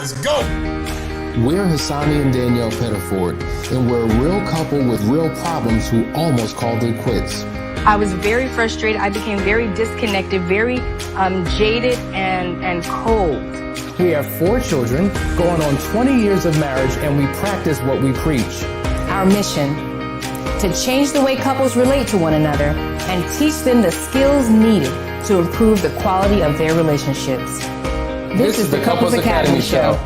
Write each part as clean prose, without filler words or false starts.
Let's go. We're Hassani and Danielle Pettiford, and we're a real couple with real problems who almost called it quits. I was very frustrated. I became very disconnected, very jaded and cold. We have 4 children, going on 20 years of marriage, and we practice what we preach. Our mission, to change the way couples relate to one another and teach them the skills needed to improve the quality of their relationships. This is the Couples Academy Show.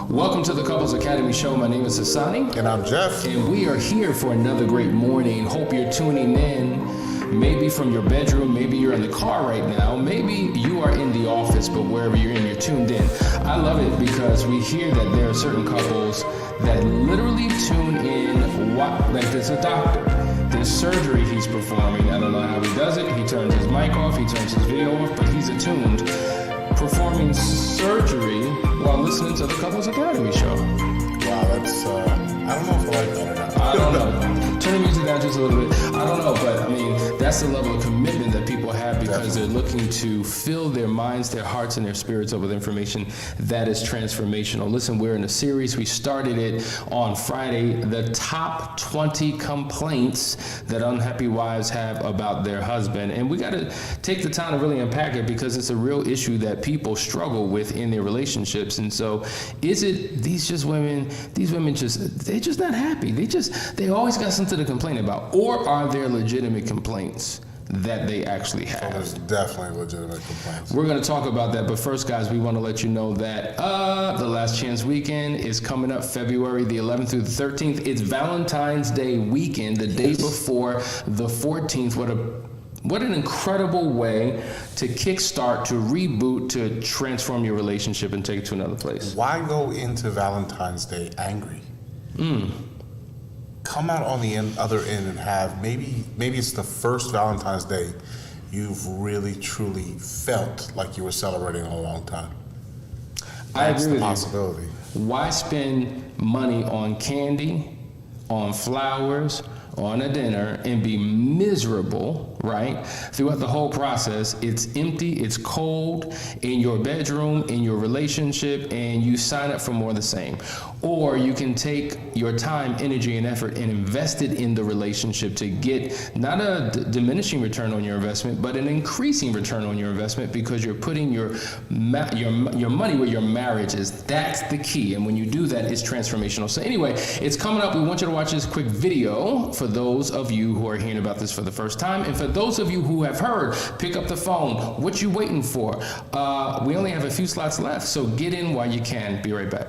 Welcome to the Couples Academy Show. My name is Hassani. And I'm Jeff. And we are here for another great morning. Hope you're tuning in. Maybe from your bedroom, maybe you're in the car right now, maybe you are in the office, but wherever you're in, you're tuned in. I love it because we hear that there are certain couples that literally tune in, like there's a doctor. There's surgery he's performing. I don't know how he does it. He turns his mic off, he turns his video off, but he's attuned, performing surgery while listening to the Couples Academy Show. Wow, that's, I don't know if I like that or not. I don't know. Turn the music down just a little bit. I don't know, but I mean, that's the level of commitment that people have because they're looking to fill their minds, their hearts, and their spirits up with information that is transformational. Listen, we're in a series. We started it on Friday, the top 20 complaints that unhappy wives have about their husband. And we got to take the time to really unpack it because it's a real issue that people struggle with in their relationships. And so is it these women they're just not happy. They always got something to complain about. Or are there legitimate complaints that they actually have? Oh, there's definitely legitimate complaints. We're going to talk about that, but first, guys, we want to let you know that the Last Chance Weekend is coming up February the 11th through the 13th. It's Valentine's Day weekend, the day before the 14th. What an incredible way to kickstart, to reboot, to transform your relationship and take it to another place. Why go into Valentine's Day angry? Come out on the other end and have, maybe it's the first Valentine's Day you've really, truly felt like you were celebrating in a long time. I agree with you. That's the possibility. Why spend money on candy, on flowers, on a dinner, and be miserable, right? Throughout the whole process, it's empty, it's cold in your bedroom, in your relationship, and you sign up for more of the same. Or you can take your time, energy, and effort and invest it in the relationship to get not a diminishing return on your investment, but an increasing return on your investment because you're putting your money where your marriage is. That's the key. And when you do that, it's transformational. So anyway, it's coming up. We want you to watch this quick video for those of you who are hearing about this for the first time. And for those of you who have heard, pick up the phone. What you waiting for? We only have a few slots left, so get in while you can. Be right back.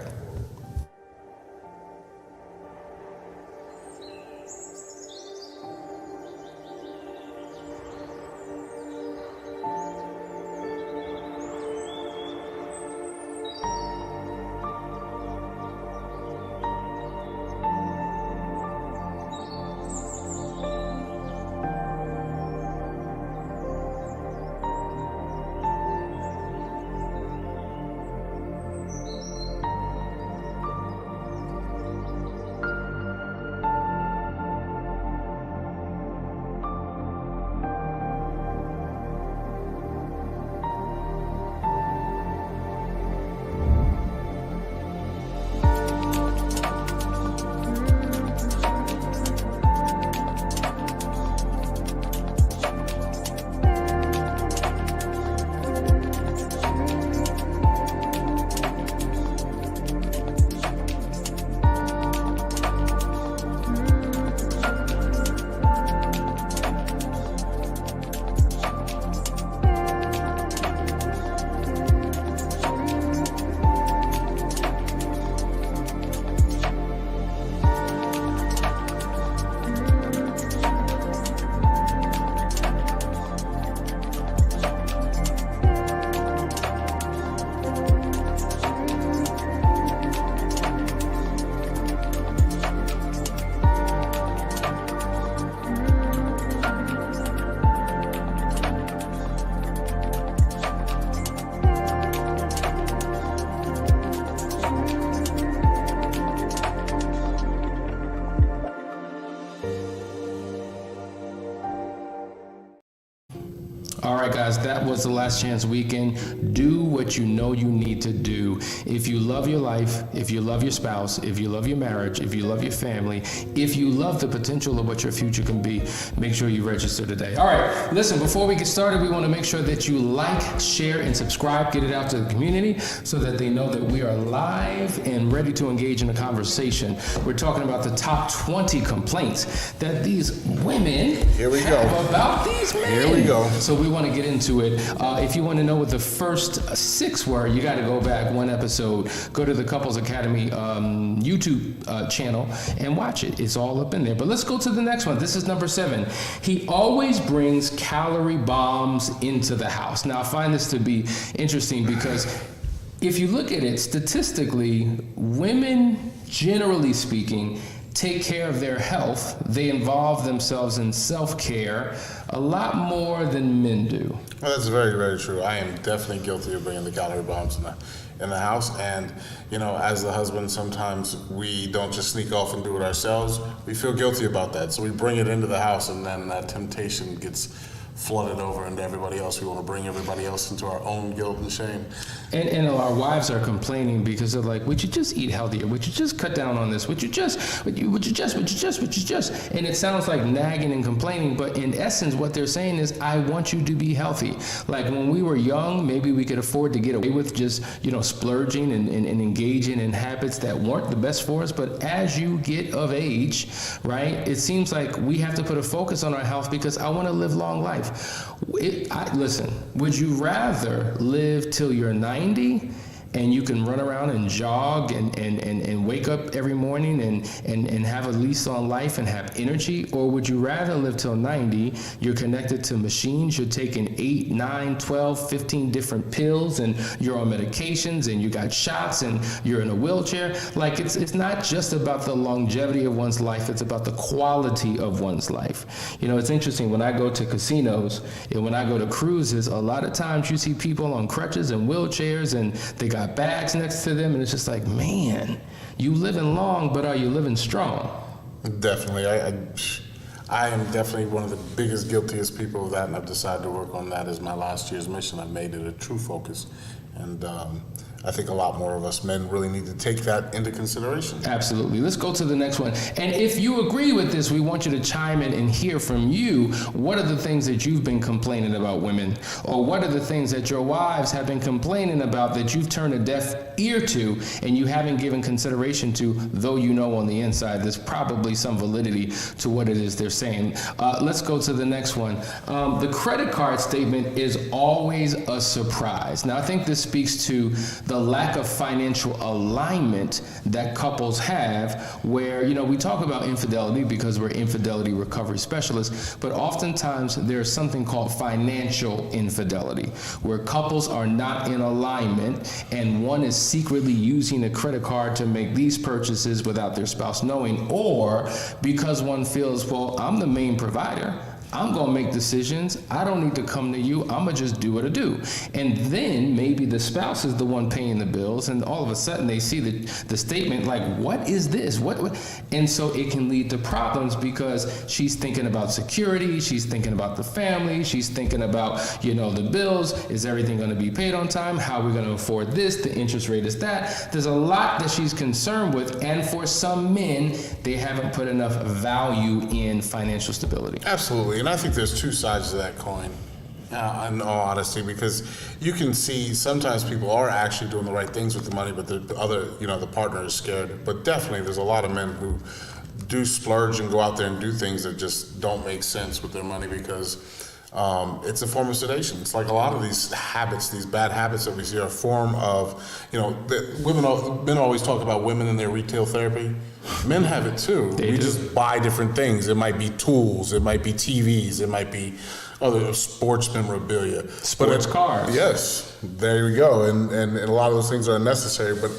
guys, that was the Last Chance Weekend. Do what you know you need to do. If you love your life, if you love your spouse, if you love your marriage, if you love your family, if you love the potential of what your future can be, make sure you register today. All right, listen, before we get started, we want to make sure that you like, share, and subscribe. Get it out to the community so that they know that we are live and ready to engage in a conversation. We're talking about the top 20 complaints that these women have about these men. Here we go. So we want to get into it. If you want to know what the first 6 were, you got to go back one episode. Go to the Couples Academy YouTube channel and watch it. It's all up in there. But let's go to the next one. This is number 7. He always brings calorie bombs into the house. Now, I find this to be interesting because if you look at it statistically, women, generally speaking, take care of their health. They involve themselves in self-care a lot more than men do. Well, that's very, very true. I am definitely guilty of bringing the calorie bombs in the house. And, you know, as the husband, sometimes we don't just sneak off and do it ourselves. We feel guilty about that. So we bring it into the house, and then that temptation gets flooded over into everybody else. We want to bring everybody else into our own guilt and shame. And our wives are complaining because they're like, would you just eat healthier? Would you just cut down on this? Would you just? And it sounds like nagging and complaining, but in essence, what they're saying is, I want you to be healthy. Like when we were young, maybe we could afford to get away with just, splurging and engaging in habits that weren't the best for us. But as you get of age, right, it seems like we have to put a focus on our health because I want to live long life. Listen, would you rather live till you're 90 and you can run around and jog and wake up every morning and have a lease on life and have energy? Or would you rather live till 90, you're connected to machines, you're taking 8, 9, 12, 15 different pills, and you're on medications, and you got shots, and you're in a wheelchair? Like, it's not just about the longevity of one's life, it's about the quality of one's life. It's interesting, when I go to casinos and when I go to cruises, a lot of times you see people on crutches and wheelchairs, and they got bags next to them, and it's just like, man, you living long, but are you living strong? Definitely. I am definitely one of the biggest, guiltiest people of that, and I've decided to work on that as my last year's mission. I've made it a true focus, and I think a lot more of us men really need to take that into consideration. Absolutely. Let's go to the next one. And if you agree with this, we want you to chime in and hear from you. What are the things that you've been complaining about women? Or what are the things that your wives have been complaining about that you've turned a deaf ear to and you haven't given consideration to, though you know on the inside there's probably some validity to what it is they're saying. Let's go to the next one. The credit card statement is always a surprise. Now, I think this speaks to the lack of financial alignment that couples have, where, we talk about infidelity because we're infidelity recovery specialists, but oftentimes there's something called financial infidelity, where couples are not in alignment and one is secretly using a credit card to make these purchases without their spouse knowing, or because one feels, well, I'm the main provider, I'm gonna make decisions. I don't need to come to you. I'm gonna just do what I do. And then maybe the spouse is the one paying the bills, and all of a sudden they see the statement like, what is this? What? And so it can lead to problems because she's thinking about security, she's thinking about the family, she's thinking about, the bills. Is everything gonna be paid on time? How are we gonna afford this? The interest rate is that. There's a lot that she's concerned with, and for some men, they haven't put enough value in financial stability. Absolutely. And I think there's two sides to that coin, in all honesty, because you can see sometimes people are actually doing the right things with the money, but the other, the partner is scared. But definitely there's a lot of men who do splurge and go out there and do things that just don't make sense with their money because it's a form of sedation. It's like a lot of these habits, these bad habits that we see are a form of, men always talk about women in their retail therapy. Men have it too. We just buy different things. It might be tools, it might be TVs, it might be other sports memorabilia. Sports cars. Yes, there we go. And a lot of those things are unnecessary, but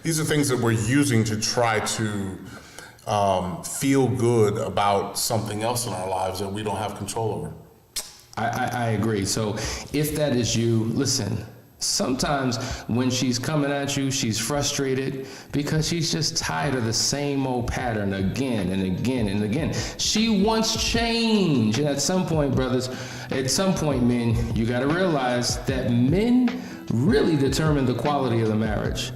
these are things that we're using to try to feel good about something else in our lives that we don't have control over. I agree. So if that is you, listen, sometimes when she's coming at you, she's frustrated because she's just tired of the same old pattern again and again and again. She wants change. And at some point, brothers, At some point, men, you got to realize that men really determine the quality of the marriage.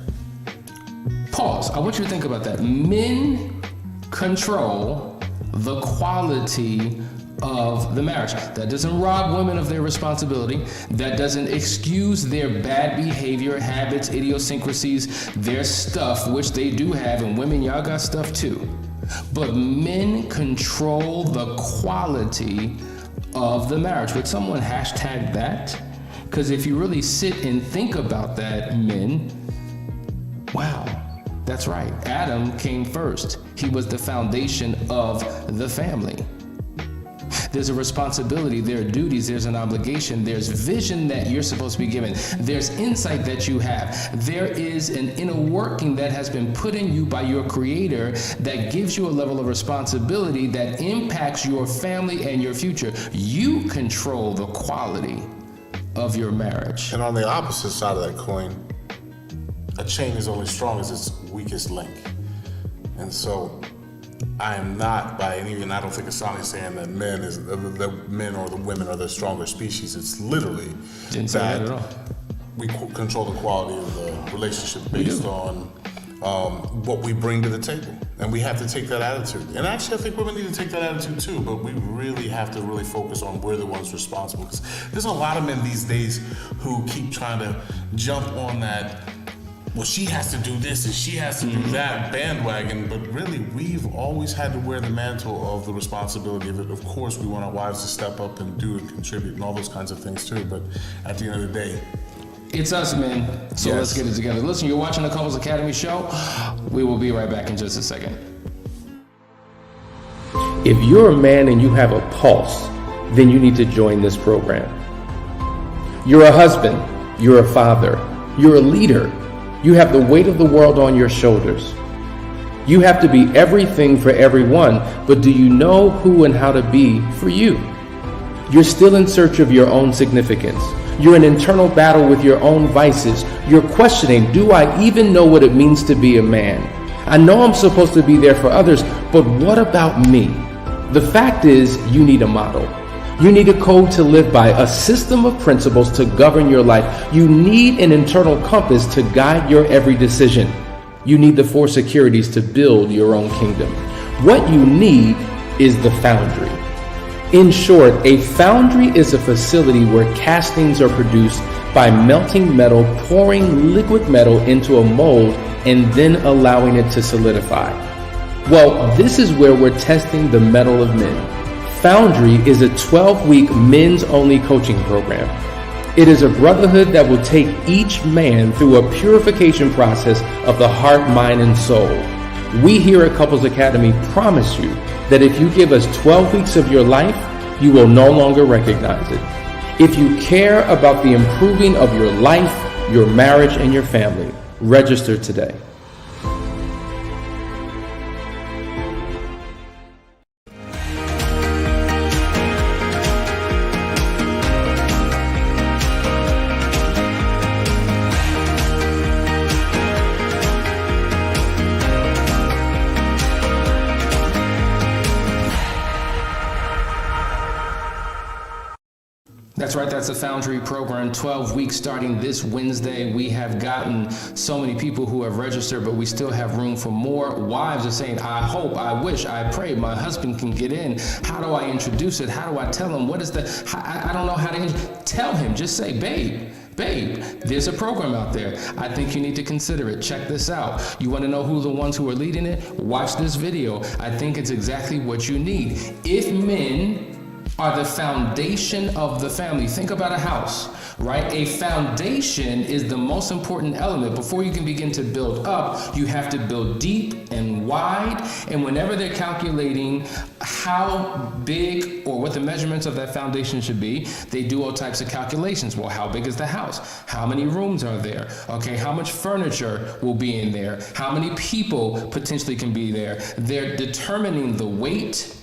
Pause. I want you to think about that. Men control the quality of the marriage. That doesn't rob women of their responsibility. That doesn't excuse their bad behavior, habits, idiosyncrasies, their stuff, which they do have, and women, y'all got stuff too. But men control the quality of the marriage. Would someone hashtag that? Because if you really sit and think about that, men, wow, that's right. Adam came first. He was the foundation of the family. There's a responsibility, there are duties, there's an obligation, there's vision that you're supposed to be given, there's insight that you have, there is an inner working that has been put in you by your creator that gives you a level of responsibility that impacts your family and your future. You control the quality of your marriage. And on the opposite side of that coin, a chain is only strong as its weakest link. And so I am not by any, and I don't think Asani's saying that men or the women are the stronger species. It's literally Didn't say that at all. We control the quality of the relationship based on what we bring to the table. And we have to take that attitude. And actually, I think women need to take that attitude too, but we really have to really focus on we're the ones responsible. Because there's a lot of men these days who keep trying to jump on that, well, she has to do this and she has to do that bandwagon, but really we've always had to wear the mantle of the responsibility of it. Of course, we want our wives to step up and do and contribute and all those kinds of things too, but at the end of the day, it's us, men. So Yes. let's get it together. Listen, you're watching the Couples Academy show. We will be right back in just a second. If you're a man and you have a pulse, then you need to join this program. You're a husband, you're a father, you're a leader. You have the weight of the world on your shoulders. You have to be everything for everyone, but do you know who and how to be for you? You're still in search of your own significance. You're in internal battle with your own vices. You're questioning, do I even know what it means to be a man? I know I'm supposed to be there for others, but what about me? The fact is, you need a model. You need a code to live by, a system of principles to govern your life. You need an internal compass to guide your every decision. You need the 4 securities to build your own kingdom. What you need is the foundry. In short, a foundry is a facility where castings are produced by melting metal, pouring liquid metal into a mold, and then allowing it to solidify. Well, this is where we're testing the metal of men. Foundry is a 12-week men's-only coaching program. It is a brotherhood that will take each man through a purification process of the heart, mind, and soul. We here at Couples Academy promise you that if you give us 12 weeks of your life, you will no longer recognize it. If you care about the improving of your life, your marriage, and your family, register today. That's right, that's the Foundry program, 12 weeks starting this Wednesday. We have gotten so many people who have registered, but we still have room for more. Wives are saying, I hope, I wish, I pray my husband can get in. How do I introduce it? How do I tell him? What is I don't know how to tell him. Just say, babe, there's a program out there. I think you need to consider it. Check this out. You want to know who the ones who are leading it? Watch this video. I think it's exactly what you need. If men are the foundation of the family. Think about a house, right? A foundation is the most important element. Before you can begin to build up, you have to build deep and wide. And whenever they're calculating how big or what the measurements of that foundation should be, they do all types of calculations. Well, how big is the house? How many rooms are there? Okay, how much furniture will be in there? How many people potentially can be there? They're determining the weight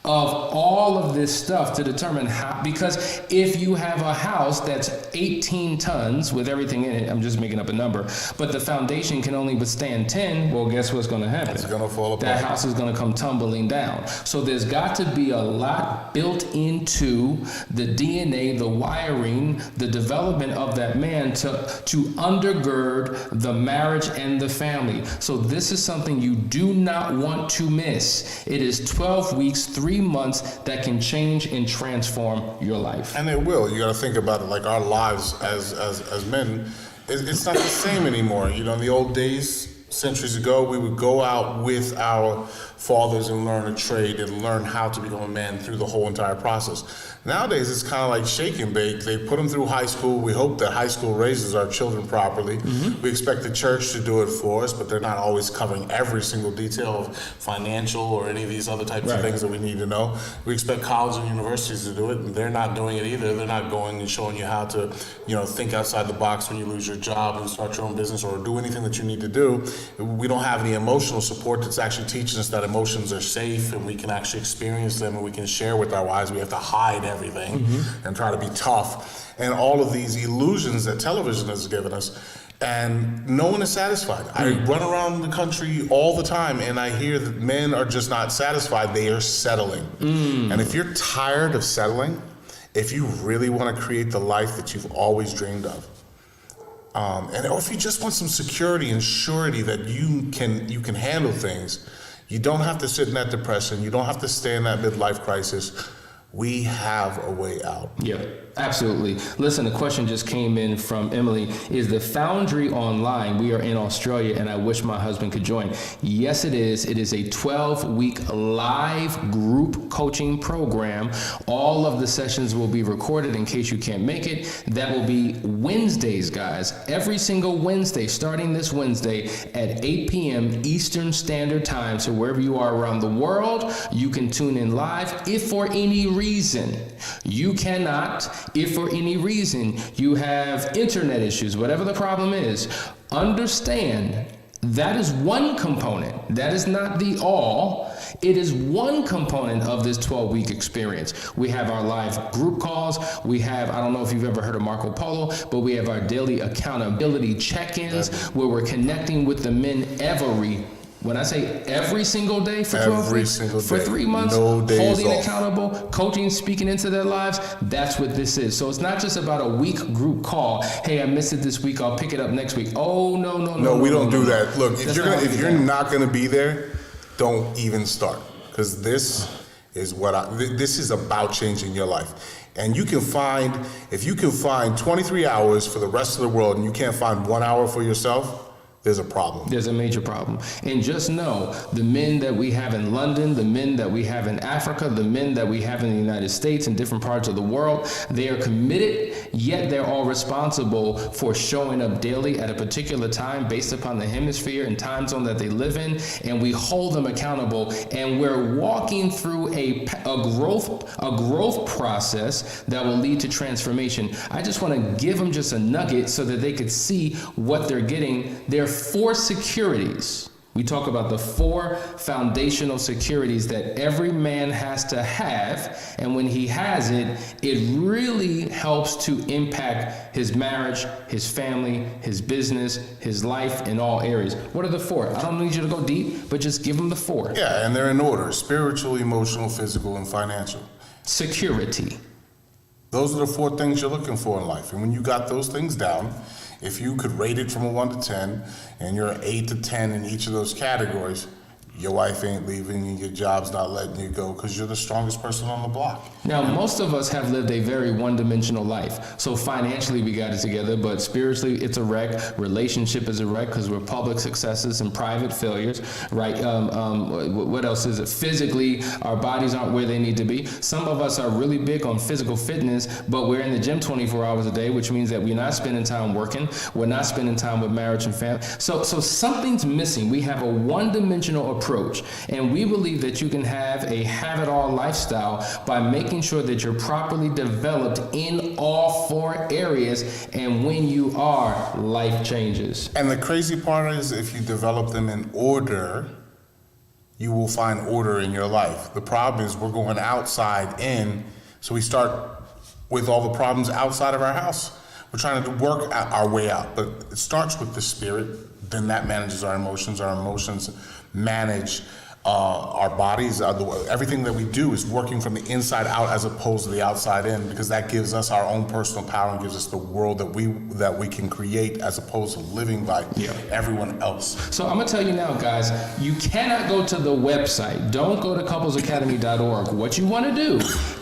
of all of this stuff to determine how, because if you have a house that's 18 tons with everything in it, I'm just making up a number, but the foundation can only withstand 10, well, guess what's going to happen? It's going to fall apart. That house is going to come tumbling down. So there's got to be a lot built into the DNA, the wiring, the development of that man to undergird the marriage and the family. So this is something you do not want to miss. It is 12 weeks, 3 months that can change and transform your life. And it will. You got to think about it, like our lives as men, it's not the same anymore. You know, in the old days, centuries ago, we would go out with our fathers and learn a trade and learn how to become a man through the whole entire process. Nowadays, it's kind of like shake and bake. They put them through high school. We hope that high school raises our children properly. We expect the church to do it for us, but they're not always covering every single detail of financial or any of these other types of things that we need to know. We expect colleges and universities to do it, and they're not doing it either. They're not going and showing you how to, you know, think outside the box when you lose your job and start your own business or do anything that you need to do. We don't have any emotional support that's actually teaching us that emotions are safe and we can actually experience them and we can share with our wives. We have to hide everything and try to be tough. And all of these illusions that television has given us, and no one is satisfied. I run around the country all the time and I hear that men are just not satisfied. They are settling. And if you're tired of settling, if you really want to create the life that you've always dreamed of, or if you just want some security and surety that you can handle things, you don't have to sit in that depression. You don't have to stay in that midlife crisis. We have a way out. Yep. Absolutely. Listen, the question just came in from Emily. Is the Foundry online? We are in Australia and I wish my husband could join. Yes, it is. It is a 12-week live group coaching program. All of the sessions will be recorded in case you can't make it. That will be Wednesdays, guys. Every single Wednesday, starting this Wednesday at 8 p.m. Eastern Standard Time. So wherever you are around the world, you can tune in live. If for any reason you cannot, if for any reason you have internet issues, whatever the problem is, understand that is one component. That is not the all. It is one component of this 12-week experience. We have our live group calls. We have, I don't know if you've ever heard of Marco Polo, but we have our daily accountability check-ins where we're connecting with the men when I say every single day for 12 weeks, for 3 months, no days holding off. accountable, coaching, speaking into their lives, that's what this is. So it's not just about a week group call. Hey, I missed it this week, I'll pick it up next week. Oh, no, we don't do that. Look, if That's you're not going to be there, don't even start, because this is this is about changing your life. And if you can find 23 hours for the rest of the world and you can't find 1 hour for yourself, there's a problem. There's a major problem. And just know, the men that we have in London, the men that we have in Africa, the men that we have in the United States and different parts of the world, they are committed, yet they're all responsible for showing up daily at a particular time based upon the hemisphere and time zone that they live in, and we hold them accountable, and we're walking through a growth process that will lead to transformation. I just want to give them just a nugget so that they could see what they're getting. There are 4 securities. We talk about the 4 foundational securities that every man has to have, and when he has it, it really helps to impact his marriage, his family, his business, his life in all areas. What are the 4? I don't need you to go deep, but just give them the 4. Yeah, and they're in order: spiritual, emotional, physical, and financial. Security. Those are the 4 things you're looking for in life. And when you got those things down, if you could rate it from a 1 to 10, and you're an 8 to 10 in each of those categories, your wife ain't leaving you, your job's not letting you go, because you're the strongest person on the block. Now, most of us have lived a very one-dimensional life. So financially, we got it together, but spiritually, it's a wreck. Relationship is a wreck because we're public successes and private failures, right? What else is it? Physically, our bodies aren't where they need to be. Some of us are really big on physical fitness, but we're in the gym 24 hours a day, which means that we're not spending time working. We're not spending time with marriage and family. So something's missing. We have a one-dimensional approach, and we believe that you can have a have-it-all lifestyle by making sure that you're properly developed in all 4 areas, and when you are, life changes. And the crazy part is, if you develop them in order, you will find order in your life. The problem is we're going outside in, so we start with all the problems outside of our house. We're trying to work our way out, but it starts with the spirit, then that manages our emotions manage our bodies. Everything that we do is working from the inside out as opposed to the outside in, because that gives us our own personal power and gives us the world that we can create as opposed to living by everyone else. So I'm gonna tell you now, guys, you cannot go to the website. Don't go to couplesacademy.org. What you wanna do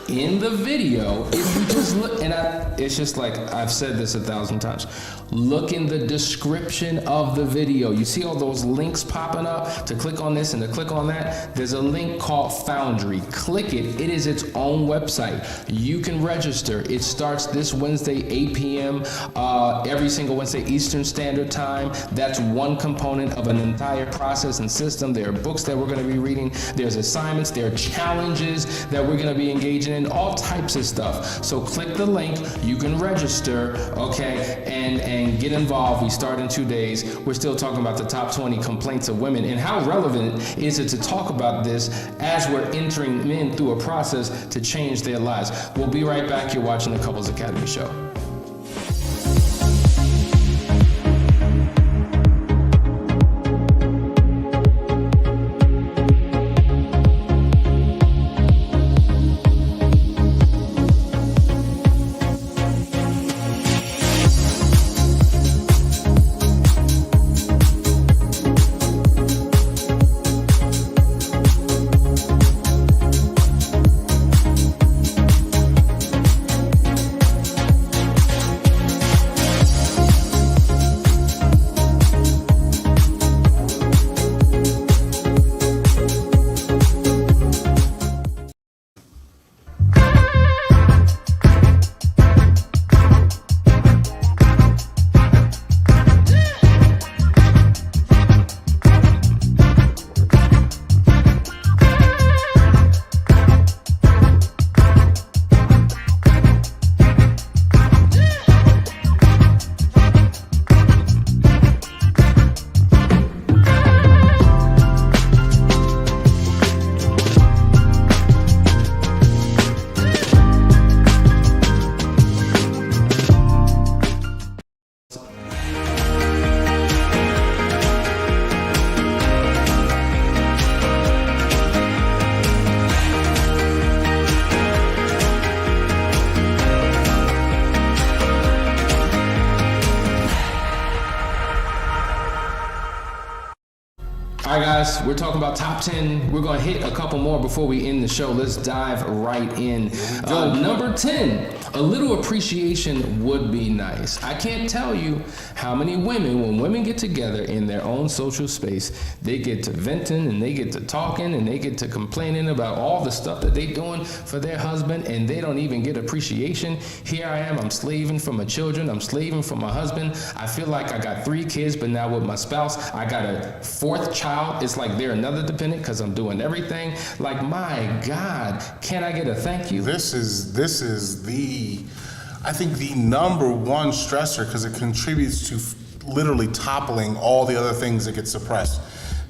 in the video, if you just look, and it's just like, I've said this 1,000 times, look in the description of the video. You see all those links popping up to click on this and to click on that? There's a link called Foundry. Click it. It is its own website. You can register. It starts this Wednesday, 8 p.m. Every single Wednesday, Eastern Standard Time. That's one component of an entire process and system. There are books that we're going to be reading. There's assignments. There are challenges that we're going to be engaging in, all types of stuff. So click the link. You can register, okay, and get involved. We start in 2 days. We're still talking about the top 20 complaints of women, and how relevant is it to talk about this as we're entering men through a process to change their lives. We'll be right back. You're watching the Couples Academy Show. All right, guys, we're talking about top 10. We're going to hit a couple more before we end the show. Let's dive right in. Number 10, a little appreciation would be nice. I can't tell you how many women, when women get together in their own social space, they get to venting and they get to talking and they get to complaining about all the stuff that they're doing for their husband, and they don't even get appreciation. Here I am, I'm slaving for my children, I'm slaving for my husband. I feel like I got 3 kids, but now with my spouse, I got a 4th child. It's like they're another dependent because I'm doing everything. Like, my God, can I get a thank you? This is the, I think, the number one stressor, because it contributes to literally toppling all the other things that get suppressed.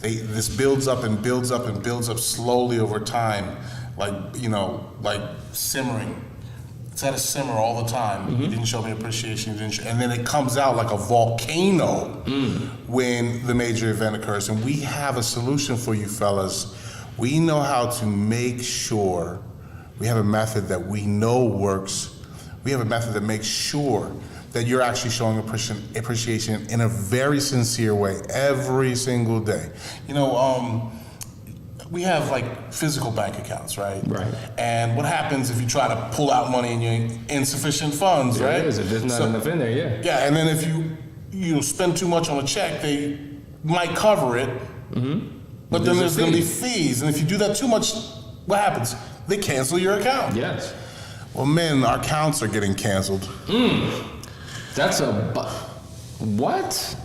This builds up and builds up and builds up slowly over time, like simmering. It's at a simmer all the time. Mm-hmm. You didn't show me appreciation, and then it comes out like a volcano when the major event occurs. And we have a solution for you fellas. We know how to make sure, we have a method that we know works. We have a method that makes sure that you're actually showing appreciation in a very sincere way every single day. You know, we have like physical bank accounts, right? Right. And what happens if you try to pull out money and you're insufficient funds, right? It is. If there's not enough in there, yeah. Yeah, and then if you spend too much on a check, they might cover it, but then there's going to be fees. And if you do that too much, what happens? They cancel your account. Yes. Well, men, our accounts are getting canceled. That's what?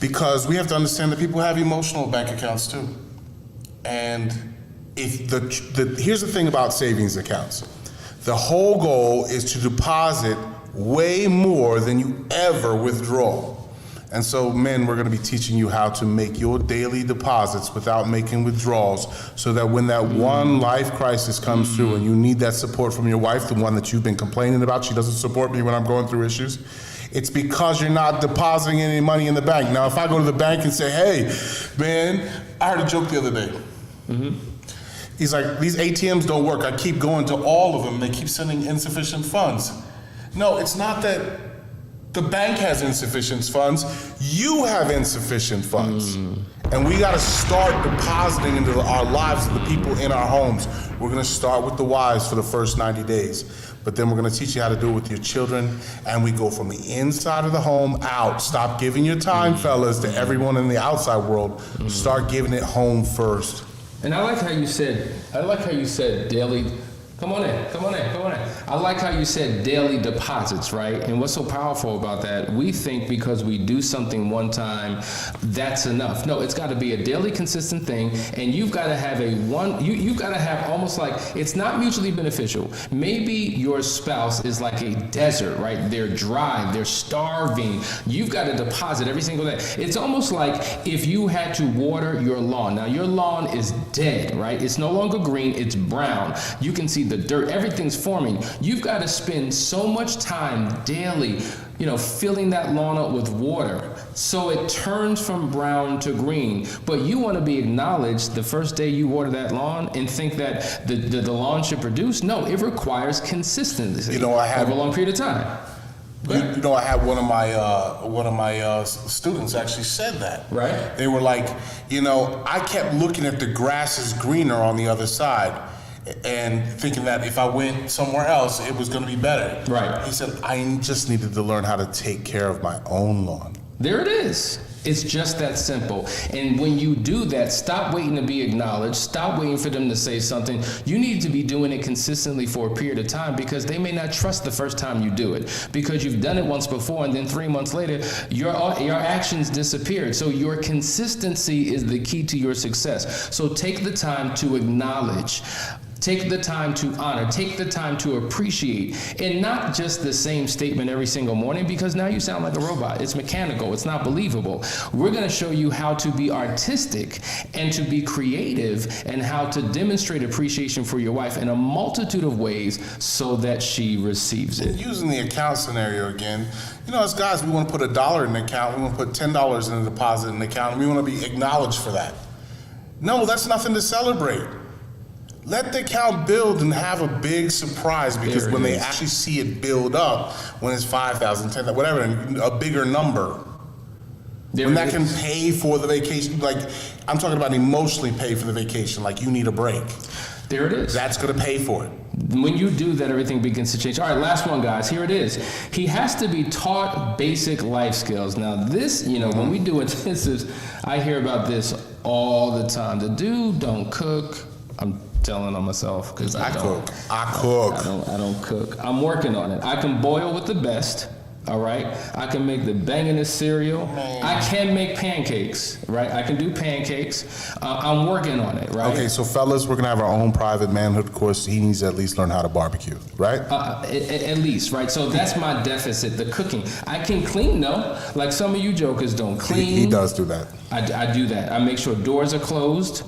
Because we have to understand that people have emotional bank accounts too. And if here's the thing about savings accounts. The whole goal is to deposit way more than you ever withdraw. And so, men, we're going to be teaching you how to make your daily deposits without making withdrawals, so that when that one life crisis comes through and you need that support from your wife, the one that you've been complaining about, she doesn't support me when I'm going through issues, it's because you're not depositing any money in the bank. Now, if I go to the bank and say, hey, man, I heard a joke the other day. He's like, these ATMs don't work. I keep going to all of them. They keep sending insufficient funds. No, it's not that the bank has insufficient funds. You have insufficient funds. And we got to start depositing into our lives of the people in our homes. We're going to start with the wives for the first 90 days. But then we're going to teach you how to do it with your children. And we go from the inside of the home out. Stop giving your time, fellas, to everyone in the outside world. Start giving it home first. And I like how you said daily. Come on in. I like how you said daily deposits, right? And what's so powerful about that, we think because we do something one time, that's enough. No, it's got to be a daily consistent thing, and you've got to have you've got to have almost like, it's not mutually beneficial. Maybe your spouse is like a desert, right? They're dry, they're starving. You've got to deposit every single day. It's almost like if you had to water your lawn. Now, your lawn is dead, right? It's no longer green, it's brown. You can see the dirt, everything's forming. You've got to spend so much time daily, filling that lawn up with water so it turns from brown to green. But you want to be acknowledged the first day you water that lawn and think that the lawn should produce? No, it requires consistency over a long period of time. I had one of my students actually said that. Right. They were like, I kept looking at the grass is greener on the other side, and thinking that if I went somewhere else, it was going to be better. Right. He said, I just needed to learn how to take care of my own lawn. There it is. It's just that simple. And when you do that, stop waiting to be acknowledged. Stop waiting for them to say something. You need to be doing it consistently for a period of time, because they may not trust the first time you do it, because you've done it once before and then 3 months later, your actions disappeared. So your consistency is the key to your success. So take the time to acknowledge. Take the time to honor, take the time to appreciate, and not just the same statement every single morning, because now you sound like a robot. It's mechanical, it's not believable. We're gonna show you how to be artistic and to be creative, and how to demonstrate appreciation for your wife in a multitude of ways so that she receives it. Using the account scenario again, as guys, we wanna put $1 in the account, we wanna put $10 in a deposit in the account, and we wanna be acknowledged for that. No, that's nothing to celebrate. Let the account build and have a big surprise, because when they actually see it build up, when it's 5,000, 10,000, whatever, a bigger number, when that can pay for the vacation, like I'm talking about emotionally pay for the vacation, like you need a break. There it is. That's going to pay for it. When you do that, everything begins to change. All right, last one, guys. Here it is. He has to be taught basic life skills. Now, this, when we do intensives, I hear about this all the time. The dude don't cook. I'm telling on myself because I cook. I cook. I don't cook. I'm working on it. I can boil with the best. All right. I can make the bangingest cereal. I can make pancakes. Right. I can do pancakes. I'm working on it. Right. Okay. So fellas, we're gonna have our own private manhood course. He needs to at least learn how to barbecue. Right. At least. Right. So that's my deficit. The cooking. I can clean though. Like some of you jokers don't clean. He does do that. I do that. I make sure doors are closed.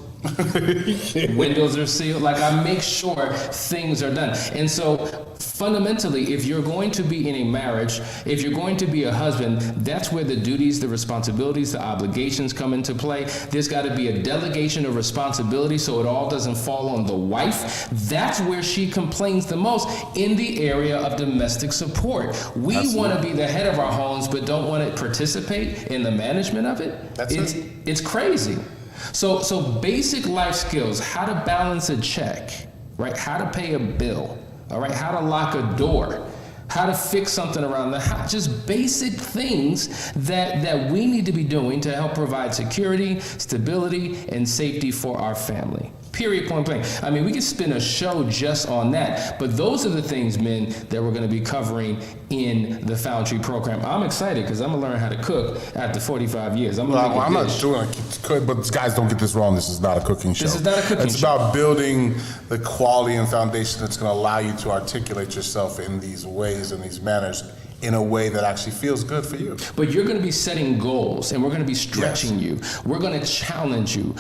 Windows are sealed. Like, I make sure things are done. And so fundamentally, if you're going to be in a marriage, if you're going to be a husband, that's where the duties, the responsibilities, the obligations come into play. There's got to be a delegation of responsibility so it all doesn't fall on the wife. That's where she complains the most, in the area of domestic support. We want to be the head of our homes, but don't want to participate in the management of it. It's crazy. So basic life skills: how to balance a check, right? How to pay a bill, all right? How to lock a door, how to fix something around the house. Just basic things that we need to be doing to help provide security, stability, and safety for our family. Period, point blank. I mean, we could spend a show just on that, but those are the things, men, that we're going to be covering in the Foundry program. I'm excited because I'm going to learn how to cook after 45 years. I'm not doing it, but guys, don't get this wrong. This is not a cooking show. This is not a cooking show. It's about building the quality and foundation that's going to allow you to articulate yourself in these ways and these manners in a way that actually feels good for you. But you're going to be setting goals, and we're going to be stretching you. We're going to challenge you.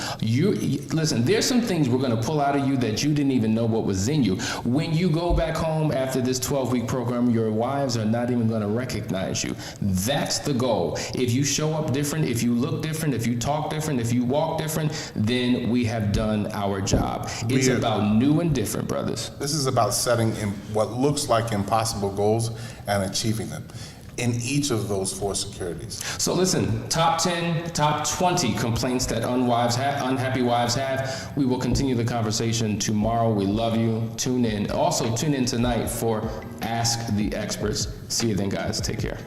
Listen, there's some things we're going to pull out of you that you didn't even know what was in you. When you go back home after this 12-week program, your wives are not even going to recognize you. That's the goal. If you show up different, if you look different, if you talk different, if you walk different, then we have done our job. It's about new and different, brothers. This is about setting in what looks like impossible goals and achieving them in each of those 4 securities. So listen, top 10, top 20 complaints that unhappy wives have. We will continue the conversation tomorrow. We love you. Tune in. Also, tune in tonight for Ask the Experts. See you then, guys. Take care.